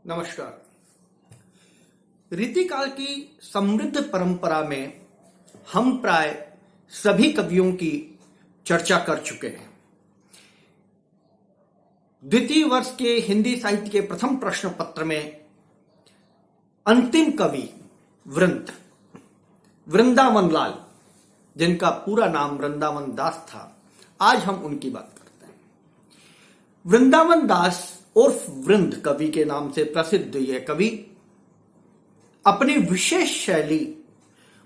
नमस्कार। रीतिकाल की समृद्ध परंपरा में हम प्राय सभी कवियों की चर्चा कर चुके हैं। द्वितीय वर्ष के हिंदी साहित्य के प्रथम प्रश्न पत्र में अंतिम कवि वृंदावन लाल, जिनका पूरा नाम वृंदावन दास था, आज हम उनकी बात करते हैं। वृंदावन दास उर्फ वृंद कवि के नाम से प्रसिद्ध यह कवि अपनी विशेष शैली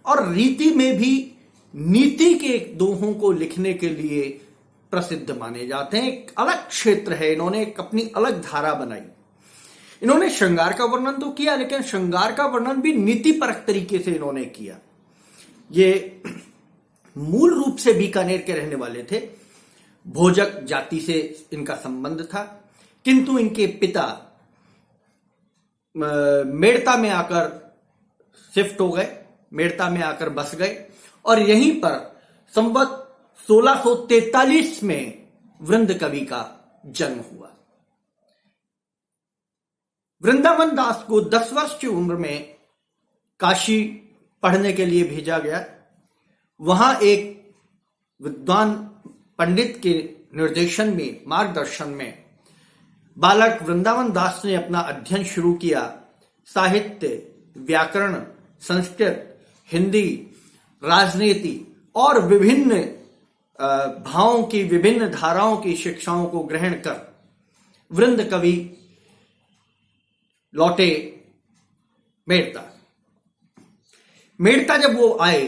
और रीति में भी नीति के दोहों को लिखने के लिए प्रसिद्ध माने जाते हैं। एक अलग क्षेत्र है, इन्होंने एक अपनी अलग धारा बनाई। इन्होंने श्रृंगार का वर्णन तो किया, लेकिन श्रृंगार का वर्णन भी नीतिपरक तरीके से इन्होंने किया। ये मूल रूप से बीकानेर के रहने वाले थे, भोजक जाति से इनका संबंध था, किंतु इनके पिता मेड़ता में आकर शिफ्ट हो गए, मेड़ता में आकर बस गए और यहीं पर संवत 1643 में वृंद कवि का जन्म हुआ। वृंदावन दास को 10 वर्ष की उम्र में काशी पढ़ने के लिए भेजा गया। वहां एक विद्वान पंडित के निर्देशन में, मार्गदर्शन में बालक वृंदावन दास ने अपना अध्ययन शुरू किया। साहित्य, व्याकरण, संस्कृत, हिंदी, राजनीति और विभिन्न भावों की, विभिन्न धाराओं की शिक्षाओं को ग्रहण कर वृंद कवि लौटे मेड़ता जब वो आए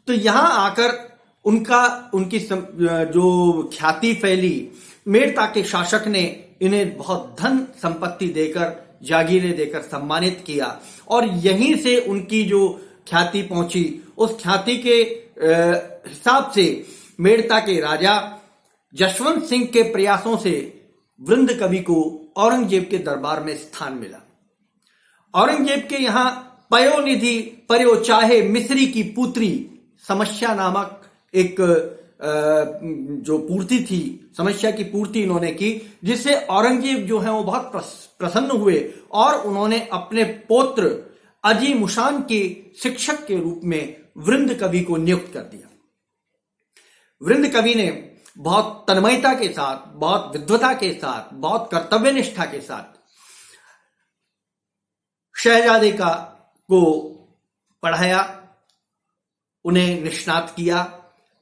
तो यहां आकर उनकी जो ख्याति फैली, मेड़ता के शासक ने इन्हें बहुत धन संपत्ति देकर, जागीरें देकर सम्मानित किया और यहीं से उनकी जो ख्याति पहुंची, उस ख्याति के हिसाब से मेड़ता के राजा जशवंत सिंह के प्रयासों से वृंद कवि को औरंगजेब के दरबार में स्थान मिला। औरंगजेब के यहां पयोनिधि पर्यो चाहे मिस्री की पुत्री समस्या नामक एक जो पूर्ति थी, समस्या की पूर्ति इन्होंने की, जिससे औरंगजेब जो है वो बहुत प्रसन्न हुए और उन्होंने अपने पौत्र अजी मुशान के शिक्षक के रूप में वृंद कवि को नियुक्त कर दिया। वृंद कवि ने बहुत तन्मयता के साथ, बहुत विद्वता के साथ, बहुत कर्तव्यनिष्ठा के साथ शहजादे को पढ़ाया, उन्हें निष्णात किया।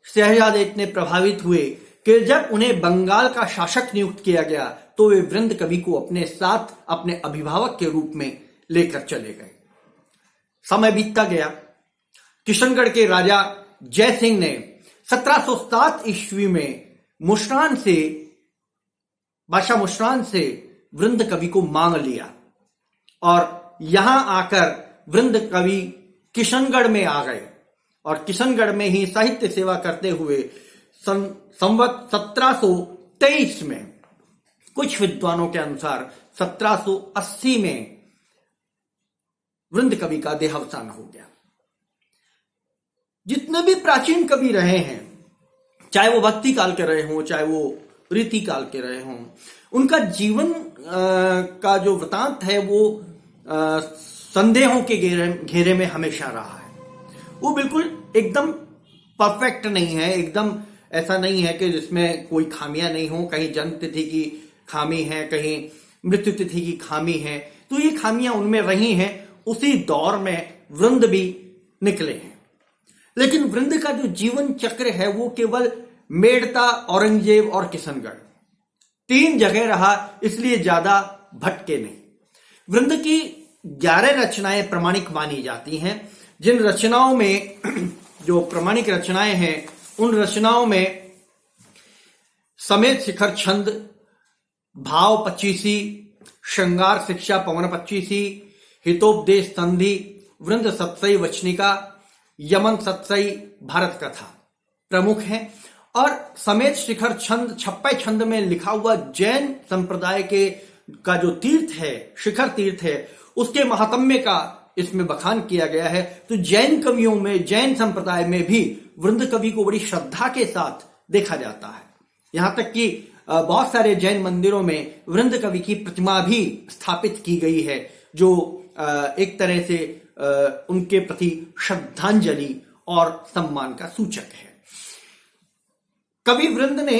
शहजादे इतने प्रभावित हुए कि जब उन्हें बंगाल का शासक नियुक्त किया गया तो वे वृंद कवि को अपने साथ अपने अभिभावक के रूप में लेकर चले गए। समय बीतता गया। किशनगढ़ के राजा जय सिंह ने 1707 ईस्वी में बादशाह मुश्रान से वृंद कवि को मांग लिया और यहां आकर वृंद कवि किशनगढ़ में आ गए और किशनगढ़ में ही साहित्य सेवा करते हुए संवत 1723 में, कुछ विद्वानों के अनुसार 1780 में वृंद कवि का देहावसान हो गया। जितने भी प्राचीन कवि रहे हैं, चाहे वो भक्ति काल के रहे हों, चाहे वो रीति काल के रहे हों, उनका जीवन का जो वृतांत है वो संदेहों के घेरे में हमेशा रहा है। वो बिल्कुल एकदम परफेक्ट नहीं है, एकदम ऐसा नहीं है कि जिसमें कोई खामियां नहीं हो। कहीं जन्म तिथि की खामी है, कहीं मृत्यु तिथि की खामी है, तो ये खामियां उनमें रही हैं। उसी दौर में वृंद भी निकले हैं, लेकिन वृंद का जो जीवन चक्र है वो केवल मेड़ता, औरंगजेब और किशनगढ़ 3 जगह रहा, इसलिए ज्यादा भटके नहीं। वृंद की 11 रचनाएं प्रमाणिक मानी जाती हैं, जिन रचनाओं में, जो प्रमाणिक रचनाएं हैं, उन रचनाओं में समेत शिखर छंद, भाव 25, श्रृंगार शिक्षा पवन 25, हितोपदेश संधि, वृंद सत्सई वचनिका, यमन सत्सई भारत कथा प्रमुख हैं। और समेत शिखर छंद 56 छंद में लिखा हुआ जैन संप्रदाय का जो तीर्थ है, शिखर तीर्थ है, उसके महात्म्य का इसमें बखान किया गया है। तो जैन कवियों में, जैन संप्रदाय में भी वृंद कवि को बड़ी श्रद्धा के साथ देखा जाता है। यहां तक कि बहुत सारे जैन मंदिरों में वृंद कवि की प्रतिमा भी स्थापित की गई है जो एक तरह से उनके प्रति श्रद्धांजलि और सम्मान का सूचक है। कवि वृंद ने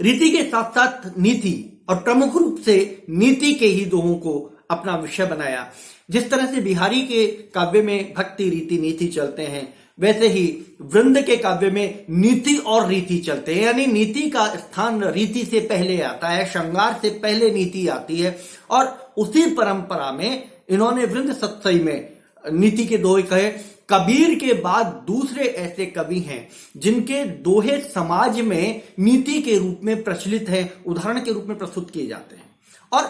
रीति के साथ साथ नीति और प्रमुख रूप से नीति के ही दोहों को अपना विषय बनाया। जिस तरह से बिहारी के काव्य में भक्ति रीति नीति चलते हैं, वैसे ही वृंद के काव्य में नीति और रीति चलते हैं, यानी नीति का स्थान रीति से पहले आता है, श्रृंगार से पहले नीति आती है। और उसी परंपरा में इन्होंने वृंद सत्सई में नीति के दोहे कहे। कबीर के बाद दूसरे ऐसे कवि हैं जिनके दोहे समाज में नीति के रूप में प्रचलित हैं, उदाहरण के रूप में प्रस्तुत किए जाते हैं और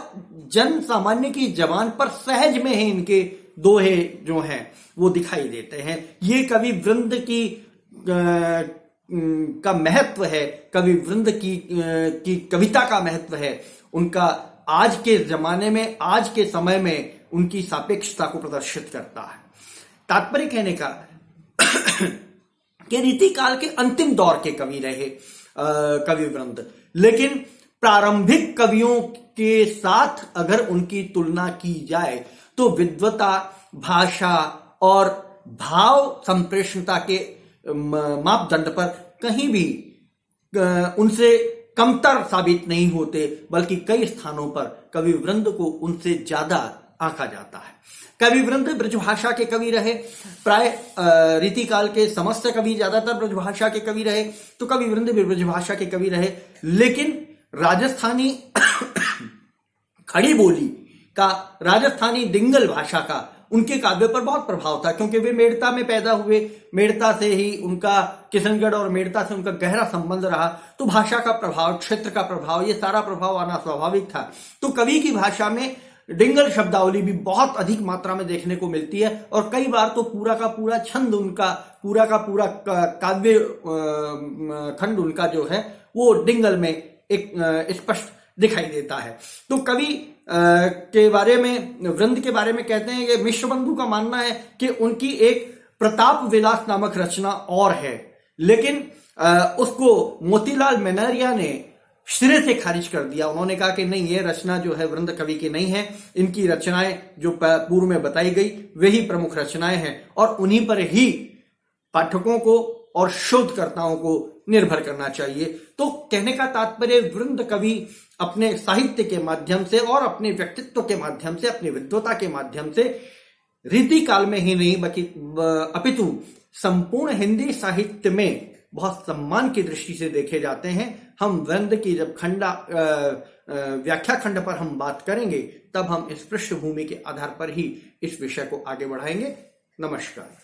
जन सामान्य की जबान पर सहज में ही इनके दोहे जो हैं वो दिखाई देते हैं। ये कवि वृंद की का महत्व है, कवि वृंद की कविता का महत्व है, उनका आज के जमाने में, आज के समय में उनकी सापेक्षता को प्रदर्शित करता है। तात्पर्य कहने का कि रीति काल के अंतिम दौर के कवि रहे कवि वृंद, लेकिन प्रारंभिक कवियों के साथ अगर उनकी तुलना की जाए तो विद्वता, भाषा और भाव संप्रेषणता के मापदंड पर कहीं भी उनसे कमतर साबित नहीं होते, बल्कि कई स्थानों पर कवि वृंद को उनसे ज्यादा आंका जाता है। कवि वृंद ब्रजभाषा के कवि रहे, प्राय रीति काल के समस्त कवि ज्यादातर ब्रजभाषा के कवि रहे, तो कवि वृंद भी ब्रजभाषा के कवि रहे। लेकिन राजस्थानी खड़ी बोली का, राजस्थानी डिंगल भाषा का उनके काव्य पर बहुत प्रभाव था, क्योंकि वे मेड़ता में पैदा हुए, मेड़ता से ही उनका, किशनगढ़ और मेड़ता से उनका गहरा संबंध रहा, तो भाषा का प्रभाव, क्षेत्र का प्रभाव, ये सारा प्रभाव आना स्वाभाविक था। तो कवि की भाषा में डिंगल शब्दावली भी बहुत अधिक मात्रा में देखने को मिलती है और कई बार तो पूरा का पूरा छंद उनका, पूरा का पूरा काव्य खंड उनका जो है वो डिंगल में एक स्पष्ट दिखाई देता है। तो कवि के बारे में, वृंद के बारे में कहते हैं कि मिश्र बंधु का मानना है कि उनकी एक प्रताप विलास नामक रचना और है, लेकिन उसको मोतीलाल मेनरिया ने सिरे से खारिज कर दिया। उन्होंने कहा कि नहीं, ये रचना जो है वृंद कवि की नहीं है, इनकी रचनाएं जो पूर्व में बताई गई वही प्रमुख रचनाएं हैं और उन्हीं पर ही पाठकों को और शोधकर्ताओं को निर्भर करना चाहिए। तो कहने का तात्पर्य, वृंद कवि अपने साहित्य के माध्यम से और अपने व्यक्तित्व के माध्यम से, अपनी विद्वता के माध्यम से रीति काल में ही नहीं बल्कि अपितु संपूर्ण हिंदी साहित्य में बहुत सम्मान की दृष्टि से देखे जाते हैं। हम वृंद की जब व्याख्या खंड पर हम बात करेंगे तब हम इस पृष्ठभूमि के आधार पर ही इस विषय को आगे बढ़ाएंगे। नमस्कार।